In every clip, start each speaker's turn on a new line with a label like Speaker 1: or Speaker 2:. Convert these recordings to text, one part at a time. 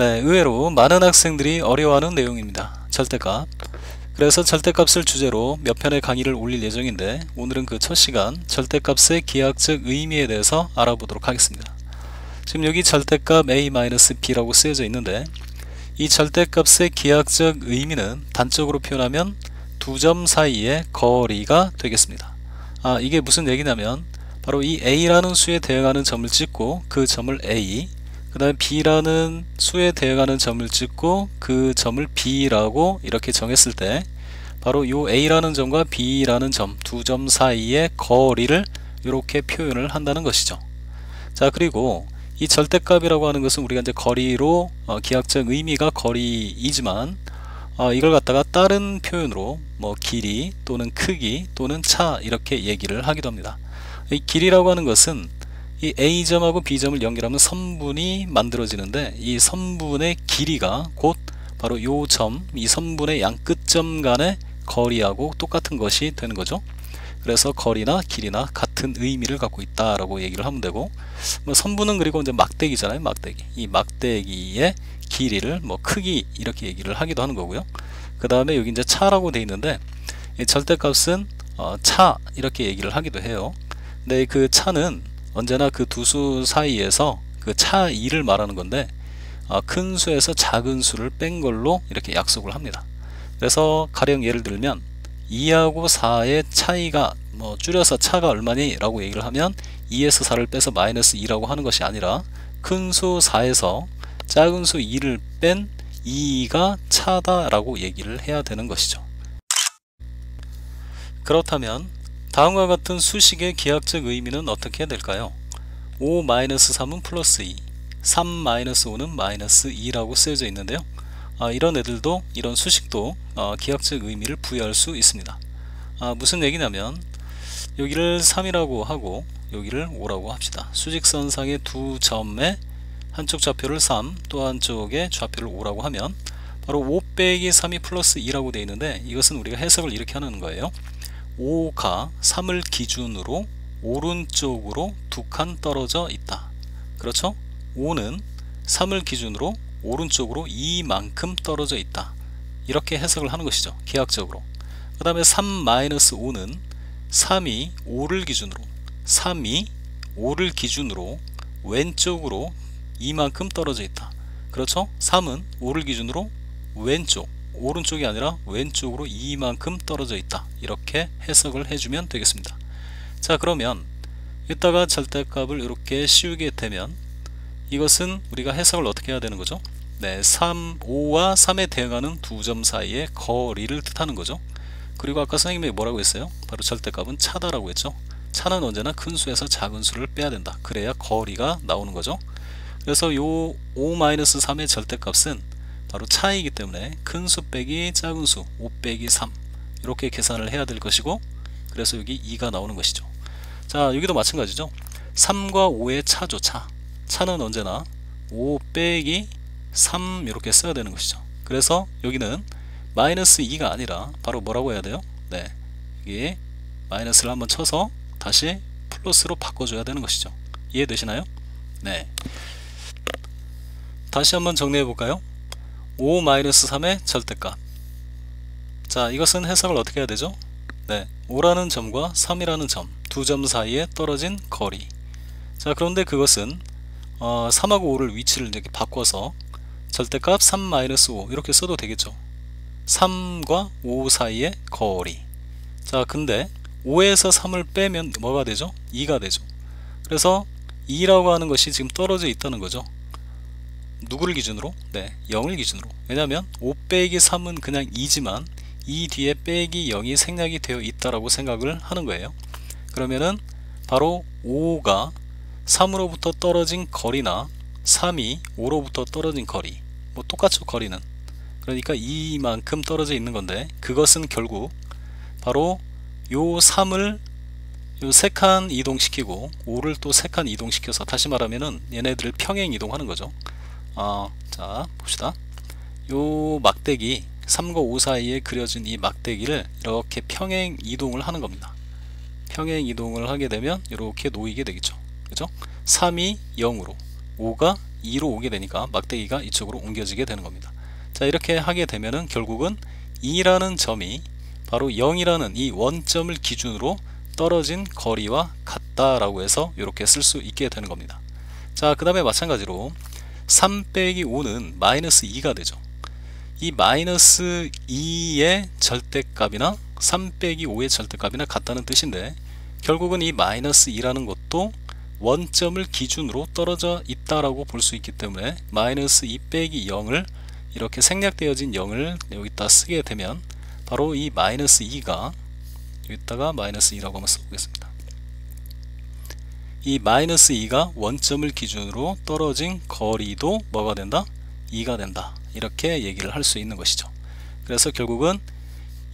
Speaker 1: 네, 의외로 많은 학생들이 어려워하는 내용입니다. 절대값. 그래서 절대값을 주제로 몇 편의 강의를 올릴 예정인데 오늘은 그 첫 시간 절대값의 기하학적 의미에 대해서 알아보도록 하겠습니다. 지금 여기 절대값 a-b라고 쓰여져 있는데 이 절대값의 기하학적 의미는 단적으로 표현하면 두 점 사이의 거리가 되겠습니다. 이게 무슨 얘기냐면 바로 이 a라는 수에 대응하는 점을 찍고 그 점을 a, 그 다음에 b라는 수에 대응하는 점을 찍고 그 점을 b라고 이렇게 정했을 때 바로 요 a라는 점과 b라는 점, 두 점 사이의 거리를 이렇게 표현을 한다는 것이죠. 자, 그리고 이 절대값이라고 하는 것은 우리가 이제 거리로 기하학적 의미가 거리이지만 이걸 갖다가 다른 표현으로 뭐 길이 또는 크기 또는 차 이렇게 얘기를 하기도 합니다. 이 길이라고 하는 것은 이 A점하고 B점을 연결하면 선분이 만들어지는데 이 선분의 길이가 곧 바로 요 점, 이 선분의 양 끝점 간의 거리하고 똑같은 것이 되는 거죠. 그래서 거리나 길이나 같은 의미를 갖고 있다라고 얘기를 하면 되고, 뭐 선분은 그리고 이제 막대기잖아요. 막대기. 이 막대기의 길이를 뭐 크기 이렇게 얘기를 하기도 하는 거고요. 그 다음에 여기 이제 차라고 돼 있는데 이 절대값은 차 이렇게 얘기를 하기도 해요. 근데 그 차는 언제나 그 두 수 사이에서 그 차이를 말하는 건데 큰 수에서 작은 수를 뺀 걸로 이렇게 약속을 합니다. 그래서 가령 예를 들면 2하고 4의 차이가 뭐 줄여서 차가 얼마니? 라고 얘기를 하면 2에서 4를 빼서 마이너스 2라고 하는 것이 아니라 큰 수 4에서 작은 수 2를 뺀 2가 차다 라고 얘기를 해야 되는 것이죠. 그렇다면 다음과 같은 수식의 기하학적 의미는 어떻게 될까요? 5-3은 플러스 2, 3-5는 마이너스 2라고 쓰여져 있는데요. 이런 애들도, 이런 수식도 기하학적 의미를 부여할 수 있습니다. 무슨 얘기냐면 여기를 3이라고 하고 여기를 5라고 합시다. 수직선상의 두 점에 한쪽 좌표를 3, 또 한쪽의 좌표를 5라고 하면 바로 5 빼기 3이 플러스 2라고 되어 있는데 이것은 우리가 해석을 이렇게 하는 거예요. 5가 3을 기준으로 오른쪽으로 두 칸 떨어져 있다. 그렇죠? 5는 3을 기준으로 오른쪽으로 2만큼 떨어져 있다. 이렇게 해석을 하는 것이죠. 기하학적으로. 그 다음에 3-5는 3이 5를 기준으로 왼쪽으로 2만큼 떨어져 있다. 그렇죠? 3은 5를 기준으로 왼쪽, 오른쪽이 아니라 왼쪽으로 2만큼 떨어져 있다. 이렇게 해석을 해주면 되겠습니다. 자, 그러면 이따가 절대값을 이렇게 씌우게 되면 이것은 우리가 해석을 어떻게 해야 되는 거죠? 네, 5와 3에 대응하는 두 점 사이의 거리를 뜻하는 거죠. 그리고 아까 선생님이 뭐라고 했어요? 바로 절대값은 차다라고 했죠. 차는 언제나 큰 수에서 작은 수를 빼야 된다. 그래야 거리가 나오는 거죠. 그래서 요 5-3의 절대값은 바로 차이기 때문에 큰 수 빼기 작은 수 5 빼기 3 이렇게 계산을 해야 될 것이고, 그래서 여기 2가 나오는 것이죠. 자, 여기도 마찬가지죠. 3과 5의 차죠. 차는 언제나 5 빼기 3 이렇게 써야 되는 것이죠. 그래서 여기는 마이너스 2가 아니라 바로 뭐라고 해야 돼요? 네, 이게 마이너스를 한번 쳐서 다시 플러스로 바꿔줘야 되는 것이죠. 이해되시나요? 네. 다시 한번 정리해 볼까요? 5-3의 절대값. 자, 이것은 해석을 어떻게 해야 되죠? 네, 5라는 점과 3이라는 점, 두 점 사이에 떨어진 거리. 자, 그런데 그것은 3하고 5를 위치를 이렇게 바꿔서 절대값 3-5 이렇게 써도 되겠죠. 3과 5 사이의 거리. 자, 근데 5에서 3을 빼면 뭐가 되죠? 2가 되죠. 그래서 2라고 하는 것이 지금 떨어져 있다는 거죠. 누구를 기준으로? 네, 0을 기준으로. 왜냐하면 5 빼기 3은 그냥 2지만 2 뒤에 빼기 0이 생략이 되어 있다라고 생각을 하는 거예요. 그러면은 바로 5가 3으로부터 떨어진 거리나 3이 5로부터 떨어진 거리, 뭐 똑같죠, 거리는. 그러니까 2만큼 떨어져 있는 건데 그것은 결국 바로 요 3을 요 3칸 이동시키고 5를 또 3칸 이동시켜서, 다시 말하면은 얘네들을 평행 이동하는 거죠. 자, 봅시다. 요 막대기 3과 5 사이에 그려진 이 막대기를 이렇게 평행 이동을 하는 겁니다. 평행 이동을 하게 되면 이렇게 놓이게 되겠죠. 그죠? 3이 0으로 5가 2로 오게 되니까 막대기가 이쪽으로 옮겨지게 되는 겁니다. 자, 이렇게 하게 되면은 결국은 2라는 점이 바로 0이라는 이 원점을 기준으로 떨어진 거리와 같다라고 해서 이렇게 쓸 수 있게 되는 겁니다. 자, 그 다음에 마찬가지로 3 빼기 5는 마이너스 2가 되죠. 이 마이너스 2의 절대값이나 3 빼기 5의 절대값이나 같다는 뜻인데, 결국은 이 마이너스 2라는 것도 원점을 기준으로 떨어져 있다라고 볼 수 있기 때문에 마이너스 2 빼기 0을 이렇게 생략되어진 0을 여기다 쓰게 되면 바로 이 마이너스 2가 여기다가 마이너스 2라고 한번 써보겠습니다. 이 마이너스 2가 원점을 기준으로 떨어진 거리도 뭐가 된다? 2가 된다. 이렇게 얘기를 할 수 있는 것이죠. 그래서 결국은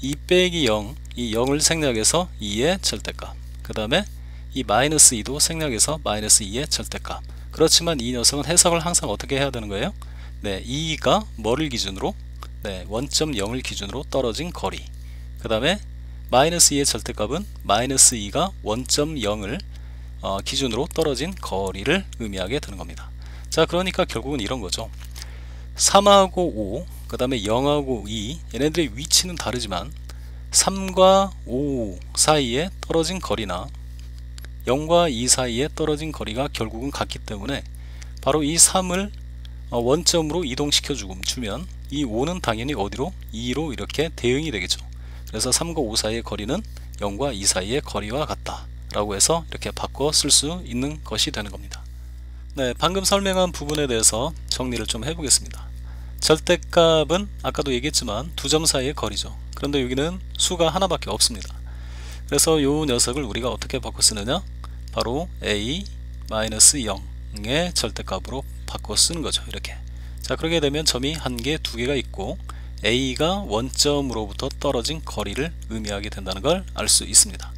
Speaker 1: 2 빼기 0, 이 0을 생략해서 2의 절대값, 그 다음에 이 마이너스 2도 생략해서 마이너스 2의 절대값. 그렇지만 이 녀석은 해석을 항상 어떻게 해야 되는 거예요? 네, 2가 뭐를 기준으로? 네, 원점 0을 기준으로 떨어진 거리. 그 다음에 마이너스 2의 절대값은 마이너스 2가 원점 0을 기준으로 떨어진 거리를 의미하게 되는 겁니다. 자, 그러니까 결국은 이런 거죠. 3하고 5, 그 다음에 0하고 2, 얘네들의 위치는 다르지만 3과 5 사이에 떨어진 거리나 0과 2 사이에 떨어진 거리가 결국은 같기 때문에 바로 이 3을 원점으로 이동시켜 주면 이 5는 당연히 어디로? 2로 이렇게 대응이 되겠죠. 그래서 3과 5 사이의 거리는 0과 2 사이의 거리와 같다 라고 해서 이렇게 바꿔 쓸 수 있는 것이 되는 겁니다. 네, 방금 설명한 부분에 대해서 정리를 좀 해보겠습니다. 절대값은 아까도 얘기했지만 두 점 사이의 거리죠. 그런데 여기는 수가 하나밖에 없습니다. 그래서 이 녀석을 우리가 어떻게 바꿔 쓰느냐? 바로 a-0의 절대값으로 바꿔 쓰는 거죠. 이렇게. 자, 그렇게 되면 점이 한 개, 두 개가 있고 a가 원점으로부터 떨어진 거리를 의미하게 된다는 걸 알 수 있습니다.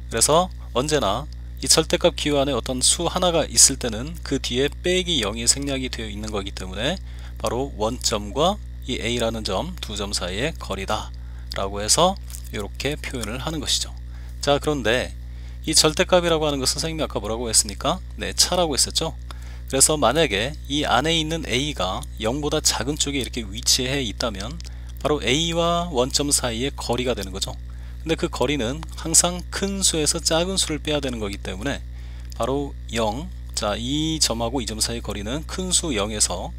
Speaker 1: 그래서 언제나 이 절대값 기호 안에 어떤 수 하나가 있을 때는 그 뒤에 빼기 0이 생략이 되어 있는 거기 때문에 바로 원점과 이 a라는 점, 두 점 사이의 거리다 라고 해서 이렇게 표현을 하는 것이죠. 자, 그런데 이 절대값이라고 하는 것은 선생님이 아까 뭐라고 했습니까? 네, 차라고 했었죠. 그래서 만약에 이 안에 있는 a가 0보다 작은 쪽에 이렇게 위치해 있다면 바로 a와 원점 사이의 거리가 되는 거죠. 근데 그 거리는 항상 큰 수에서 작은 수를 빼야 되는 거기 때문에 바로 0, 자, 이 점하고 이 점 사이의 거리는 큰 수 0에서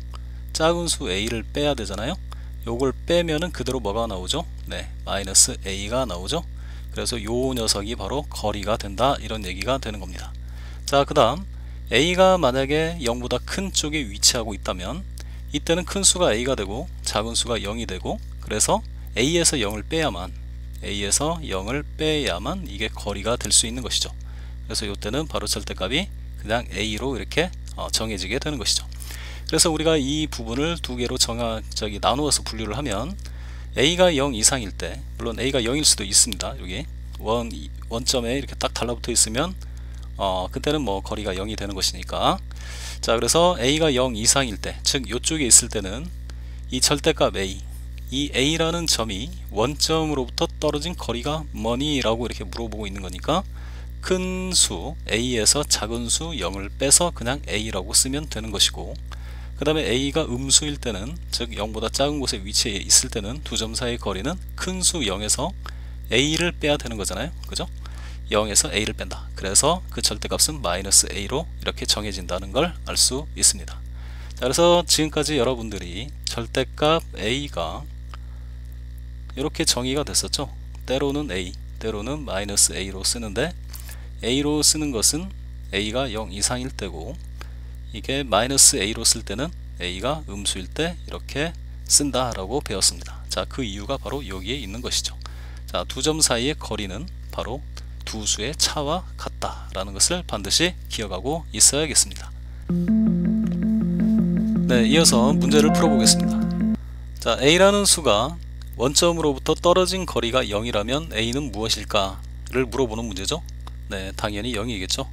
Speaker 1: 작은 수 a를 빼야 되잖아요. 요걸 빼면은 그대로 뭐가 나오죠? 네, 마이너스 a가 나오죠. 그래서 요 녀석이 바로 거리가 된다, 이런 얘기가 되는 겁니다. 자, 그 다음 a가 만약에 0보다 큰 쪽에 위치하고 있다면 이때는 큰 수가 a가 되고 작은 수가 0이 되고, 그래서 a에서 0을 빼야만 이게 거리가 될 수 있는 것이죠. 그래서 이때는 바로 절대값이 그냥 a로 이렇게 정해지게 되는 것이죠. 그래서 우리가 이 부분을 두 개로 나누어서 분류를 하면 a가 0 이상일 때, 물론 a가 0일 수도 있습니다. 여기 원점에 이렇게 딱 달라붙어 있으면 그때는 뭐 거리가 0이 되는 것이니까. 자, 그래서 a가 0 이상일 때, 즉 이쪽에 있을 때는 이 절대값 a, 이 a라는 점이 원점으로부터 떨어진 거리가 뭐니? 라고 이렇게 물어보고 있는 거니까 큰 수 a에서 작은 수 0을 빼서 그냥 a라고 쓰면 되는 것이고, 그 다음에 a가 음수일 때는, 즉 0보다 작은 곳에 위치해 있을 때는 두 점 사이의 거리는 큰 수 0에서 a를 빼야 되는 거잖아요. 그죠? 0에서 a를 뺀다. 그래서 그 절대값은 마이너스 a로 이렇게 정해진다는 걸 알 수 있습니다. 자, 그래서 지금까지 여러분들이 절대값 a가 이렇게 정의가 됐었죠. 때로는 a, 때로는 마이너스 a로 쓰는데, a로 쓰는 것은 a가 0 이상일 때고, 이게 마이너스 a로 쓸 때는 a가 음수일 때 이렇게 쓴다 라고 배웠습니다. 자, 그 이유가 바로 여기에 있는 것이죠. 자, 두 점 사이의 거리는 바로 두 수의 차와 같다 라는 것을 반드시 기억하고 있어야겠습니다. 네, 이어서 문제를 풀어보겠습니다. 자, a라는 수가 원점으로부터 떨어진 거리가 0이라면 a는 무엇일까? 를 물어보는 문제죠. 네, 당연히 0이겠죠.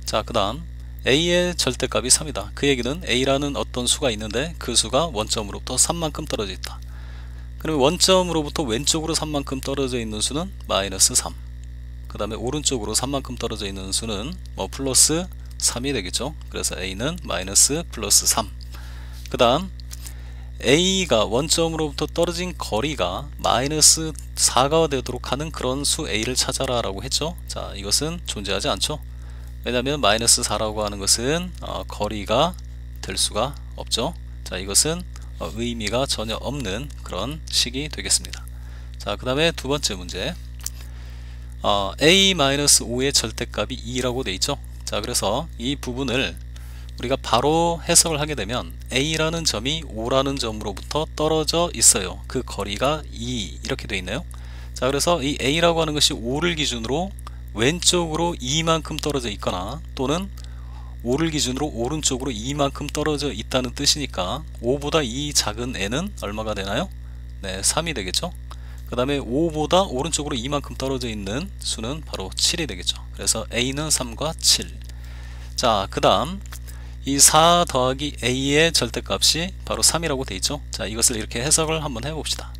Speaker 1: 자, 그 다음 a의 절대값이 3이다. 그 얘기는 a라는 어떤 수가 있는데 그 수가 원점으로부터 3만큼 떨어져 있다. 그러면 원점으로부터 왼쪽으로 3만큼 떨어져 있는 수는 마이너스 3, 그 다음에 오른쪽으로 3만큼 떨어져 있는 수는 뭐 플러스 3이 되겠죠. 그래서 a는 마이너스 플러스 3. 그 다음 a가 원점으로부터 떨어진 거리가 마이너스 4가 되도록 하는 그런 수 a를 찾아라 라고 했죠. 자, 이것은 존재하지 않죠. 왜냐하면 마이너스 4라고 하는 것은 거리가 될 수가 없죠. 자, 이것은 의미가 전혀 없는 그런 식이 되겠습니다. 자, 그 다음에 두 번째 문제, a-5의 절대값이 2라고 되어 있죠. 자, 그래서 이 부분을 우리가 바로 해석을 하게 되면 a라는 점이 5라는 점으로부터 떨어져 있어요. 그 거리가 2 이렇게 되어 있나요? 자, 그래서 이 a라고 하는 것이 5를 기준으로 왼쪽으로 2만큼 떨어져 있거나 또는 5를 기준으로 오른쪽으로 2만큼 떨어져 있다는 뜻이니까 5보다 2 작은 n은 얼마가 되나요? 네, 3이 되겠죠. 그 다음에 5보다 오른쪽으로 2만큼 떨어져 있는 수는 바로 7이 되겠죠. 그래서 a는 3과 7. 자, 그 다음 이 4 더하기 a의 절대값이 바로 3이라고 되어 있죠. 자, 이것을 이렇게 해석을 한번 해봅시다.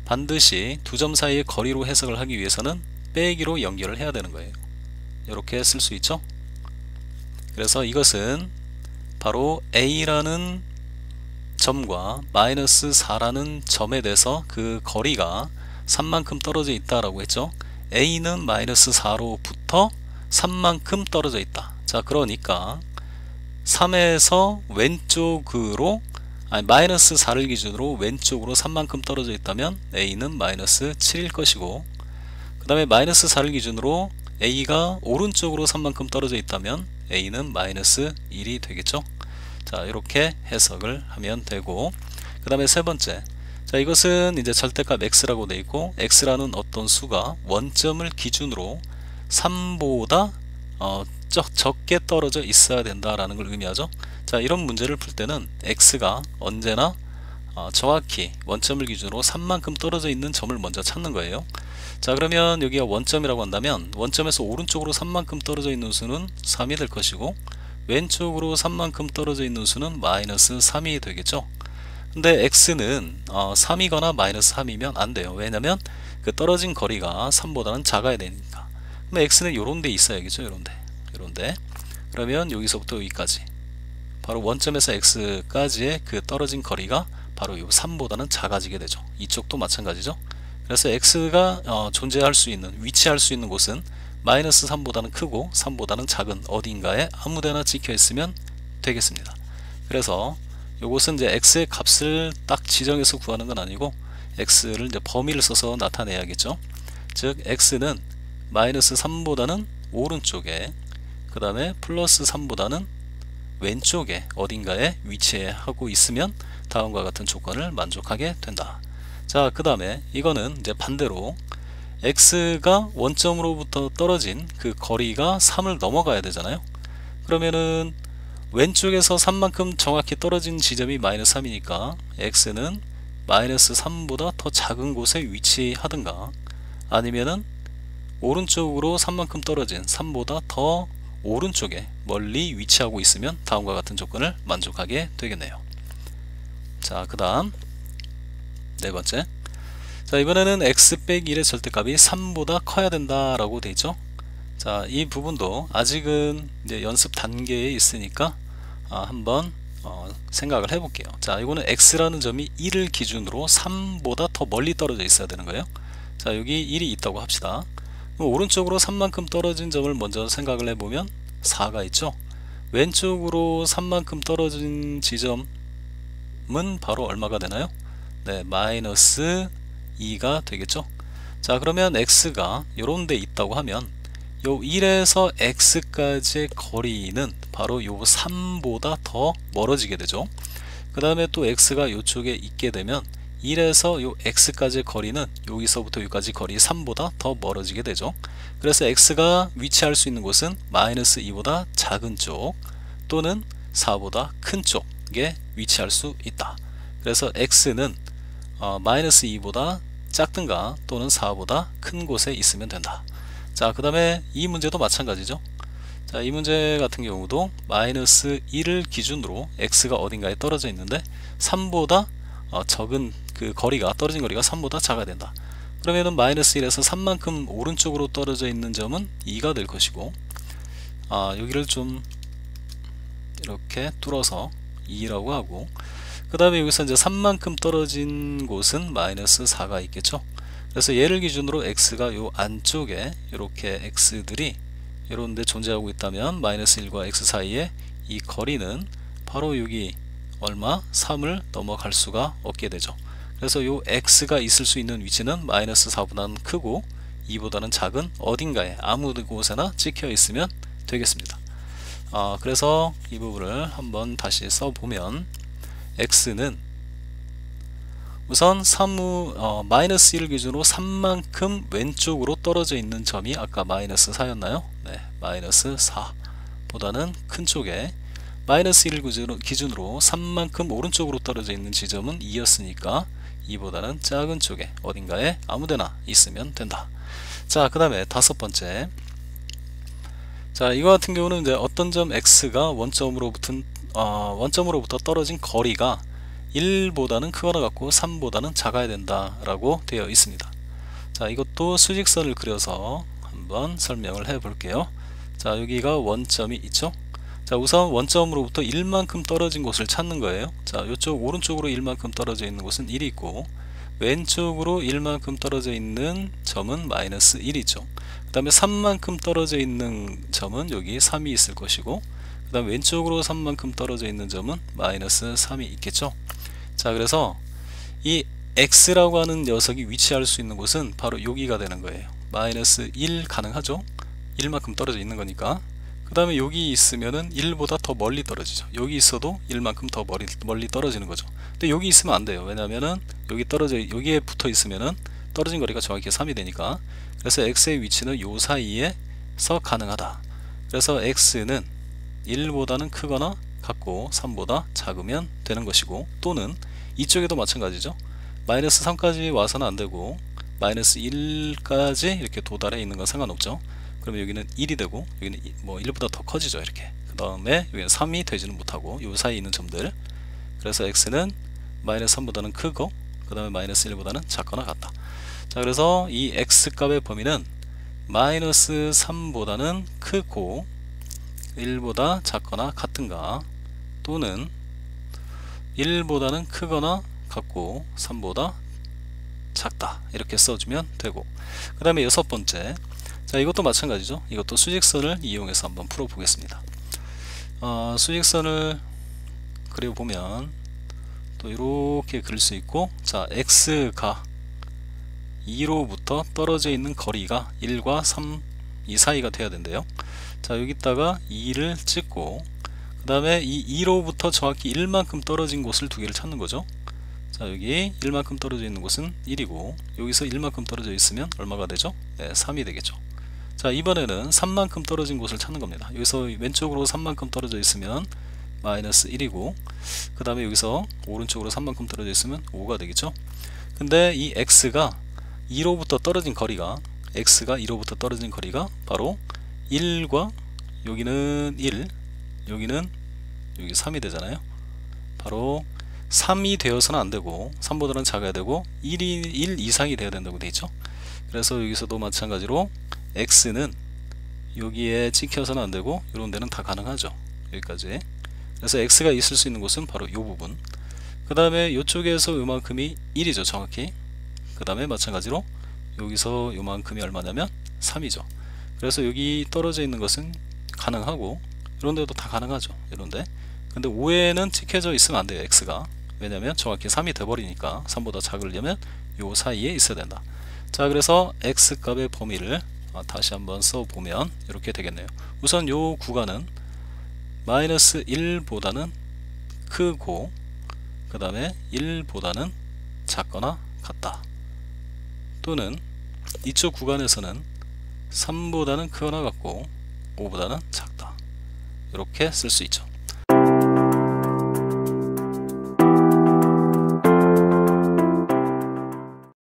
Speaker 1: 반드시 두 점 사이의 거리로 해석을 하기 위해서는 빼기로 연결을 해야 되는 거예요. 이렇게 쓸 수 있죠. 그래서 이것은 바로 a라는 점과 마이너스 4라는 점에 대해서 그 거리가 3만큼 떨어져 있다라고 했죠. a는 마이너스 4로부터 3만큼 떨어져 있다. 자, 그러니까 3에서 왼쪽으로 마이너스 4를 기준으로 왼쪽으로 3만큼 떨어져 있다면 a는 마이너스 7일 것이고, 그 다음에 마이너스 4를 기준으로 a가 오른쪽으로 3만큼 떨어져 있다면 a는 마이너스 1이 되겠죠. 자, 이렇게 해석을 하면 되고, 그 다음에 세 번째, 자, 이것은 이제 절대값 x라고 되어 있고, x라는 어떤 수가 원점을 기준으로 3보다 적게 떨어져 있어야 된다라는 걸 의미하죠. 자, 이런 문제를 풀 때는 x가 언제나 정확히 원점을 기준으로 3만큼 떨어져 있는 점을 먼저 찾는 거예요. 자, 그러면 여기가 원점이라고 한다면 원점에서 오른쪽으로 3만큼 떨어져 있는 수는 3이 될 것이고, 왼쪽으로 3만큼 떨어져 있는 수는 마이너스 3이 되겠죠. 근데 x는 3이거나 마이너스 3이면 안 돼요. 왜냐면 그 떨어진 거리가 3보다는 작아야 되니까. 그럼 x는 요런 데 있어야겠죠. 요런데. 그러면 여기서부터 여기까지 바로 원점에서 x까지의 그 떨어진 거리가 바로 요 3보다는 작아지게 되죠. 이쪽도 마찬가지죠. 그래서 x가 존재할 수 있는, 위치할 수 있는 곳은 마이너스 3보다는 크고 3보다는 작은 어딘가에 아무데나 찍혀 있으면 되겠습니다. 그래서 요것은 이제 x의 값을 딱 지정해서 구하는 건 아니고 x를 이제 범위를 써서 나타내야겠죠. 즉 x는 마이너스 3보다는 오른쪽에, 그 다음에 플러스 3보다는 왼쪽에 어딘가에 위치하고 있으면 다음과 같은 조건을 만족하게 된다. 자, 그 다음에 이거는 이제 반대로 x가 원점으로부터 떨어진 그 거리가 3을 넘어가야 되잖아요. 그러면은 왼쪽에서 3만큼 정확히 떨어진 지점이 마이너스 3이니까 x는 마이너스 3보다 더 작은 곳에 위치하든가, 아니면은 오른쪽으로 3만큼 떨어진 3보다 더 오른쪽에 멀리 위치하고 있으면 다음과 같은 조건을 만족하게 되겠네요. 자, 그 다음 네 번째, 자, 이번에는 x 빼기 1의 절대값이 3보다 커야 된다 라고 되어 있죠. 자, 이 부분도 아직은 이제 연습 단계에 있으니까 한번 생각을 해 볼게요. 자, 이거는 x라는 점이 1을 기준으로 3보다 더 멀리 떨어져 있어야 되는 거예요. 자, 여기 1이 있다고 합시다. 그럼 오른쪽으로 3만큼 떨어진 점을 먼저 생각을 해보면 4가 있죠. 왼쪽으로 3만큼 떨어진 지점은 바로 얼마가 되나요? 네, 마이너스 2가 되겠죠. 자, 그러면 x가 요런 데 있다고 하면 요 1에서 x까지의 거리는 바로 요 3보다 더 멀어지게 되죠. 그 다음에 또 x가 요쪽에 있게 되면 1에서 요 x까지의 거리는 여기서부터 여기까지 거리 3보다 더 멀어지게 되죠. 그래서 x가 위치할 수 있는 곳은 마이너스 2보다 작은 쪽 또는 4보다 큰 쪽에 위치할 수 있다. 그래서 x는 마이너스 2보다 작든가 또는 4보다 큰 곳에 있으면 된다. 자, 그 다음에 이 문제도 마찬가지죠. 자, 이 문제 같은 경우도 마이너스 1을 기준으로 x가 어딘가에 떨어져 있는데 3보다 적은 그 거리가, 떨어진 거리가 3보다 작아야 된다. 그러면은 마이너스 1에서 3만큼 오른쪽으로 떨어져 있는 점은 2가 될 것이고, 여기를 좀 이렇게 뚫어서 2라고 하고, 그 다음에 여기서 이제 3만큼 떨어진 곳은 마이너스 4가 있겠죠. 그래서 얘를 기준으로 x가 요 안쪽에 이렇게 x들이 이런 데 존재하고 있다면 마이너스 1과 x 사이에 이 거리는 바로 여기 얼마? 3을 넘어갈 수가 없게 되죠. 그래서 요 x가 있을 수 있는 위치는 마이너스 4보다는 크고 2보다는 작은 어딘가에 아무 곳에나 찍혀 있으면 되겠습니다. 그래서 이 부분을 한번 다시 써보면 x는 우선 마이너스 1을 기준으로 3만큼 왼쪽으로 떨어져 있는 점이 아까 마이너스 4였나요? 네, 마이너스 4보다는 큰 쪽에 마이너스 1을 기준으로 3만큼 오른쪽으로 떨어져 있는 지점은 2였으니까 2보다는 작은 쪽에 어딘가에 아무데나 있으면 된다. 자, 그 다음에 다섯 번째. 자, 이거 같은 경우는 이제 어떤 점 x가 원점으로부터 떨어진 거리가 1보다는 크거나 같고 3보다는 작아야 된다 라고 되어 있습니다. 자, 이것도 수직선을 그려서 한번 설명을 해 볼게요. 자, 여기가 원점이 있죠. 자, 우선 원점으로부터 1만큼 떨어진 곳을 찾는 거예요. 자, 이쪽 오른쪽으로 1만큼 떨어져 있는 곳은 1이 있고, 왼쪽으로 1만큼 떨어져 있는 점은 마이너스 1이죠. 그 다음에 3만큼 떨어져 있는 점은 여기 3이 있을 것이고, 그 다음 왼쪽으로 3만큼 떨어져 있는 점은 마이너스 3이 있겠죠. 자, 그래서 이 x라고 하는 녀석이 위치할 수 있는 곳은 바로 여기가 되는 거예요. 마이너스 1 가능하죠. 1만큼 떨어져 있는 거니까. 그 다음에 여기 있으면은 1보다 더 멀리 떨어지죠. 여기 있어도 1만큼 더 멀리 떨어지는 거죠. 근데 여기 있으면 안 돼요. 왜냐면은 여기에 붙어 있으면은 떨어진 거리가 정확히 3이 되니까. 그래서 x의 위치는 요 사이에서 가능하다. 그래서 x는 1보다는 크거나 같고 3보다 작으면 되는 것이고, 또는 이쪽에도 마찬가지죠. 마이너스 3까지 와서는 안 되고 마이너스 1까지 이렇게 도달해 있는 건 상관없죠. 그러면 여기는 1이 되고 여기는 뭐 1보다 더 커지죠. 이렇게. 그 다음에 여기는 3이 되지는 못하고 요 사이에 있는 점들. 그래서 x는 마이너스 3보다는 크고 그 다음에 마이너스 1보다는 작거나 같다. 자, 그래서 이 x값의 범위는 마이너스 3보다는 크고 1보다 작거나 같은가, 또는 1보다는 크거나 같고 3보다 작다, 이렇게 써주면 되고, 그 다음에 여섯 번째. 자, 이것도 마찬가지죠. 이것도 수직선을 이용해서 한번 풀어 보겠습니다. 수직선을 그려보면 또 이렇게 그릴 수 있고, 자, x가 2로부터 떨어져 있는 거리가 1과 3 이 사이가 돼야 된대요. 자, 여기다가 2를 찍고, 그 다음에 이 2로부터 정확히 1만큼 떨어진 곳을 두 개를 찾는 거죠. 자, 여기 1만큼 떨어져 있는 곳은 1이고 여기서 1만큼 떨어져 있으면 얼마가 되죠? 네, 3이 되겠죠. 자, 이번에는 3만큼 떨어진 곳을 찾는 겁니다. 여기서 왼쪽으로 3만큼 떨어져 있으면 마이너스 1이고, 그 다음에 여기서 오른쪽으로 3만큼 떨어져 있으면 5가 되겠죠. 근데 이 x가 2로부터 떨어진 거리가 바로 1과 여기는 1, 여기는 여기 3이 되잖아요. 바로 3이 되어서는 안 되고 3보다는 작아야 되고 1 이상이 되어야 된다고 되어 있죠. 그래서 여기서도 마찬가지로 x는 여기에 찍혀서는 안 되고 이런 데는 다 가능하죠. 여기까지. 그래서 x가 있을 수 있는 곳은 바로 이 부분. 그 다음에 이쪽에서 요만큼이 1이죠. 정확히. 그 다음에 마찬가지로 여기서 요만큼이 얼마냐면 3이죠. 그래서 여기 떨어져 있는 것은 가능하고 이런 데도 다 가능하죠. 이런데. 근데 5에는 찍혀져 있으면 안 돼요. x가. 왜냐면 정확히 3이 돼버리니까 3보다 작으려면 요 사이에 있어야 된다. 자, 그래서 x값의 범위를 다시 한번 써보면 이렇게 되겠네요. 우선 요 구간은 마이너스 1보다는 크고 그 다음에 1보다는 작거나 같다, 또는 이쪽 구간에서는 3보다는 크거나 같고 5보다는 작다, 이렇게 쓸 수 있죠.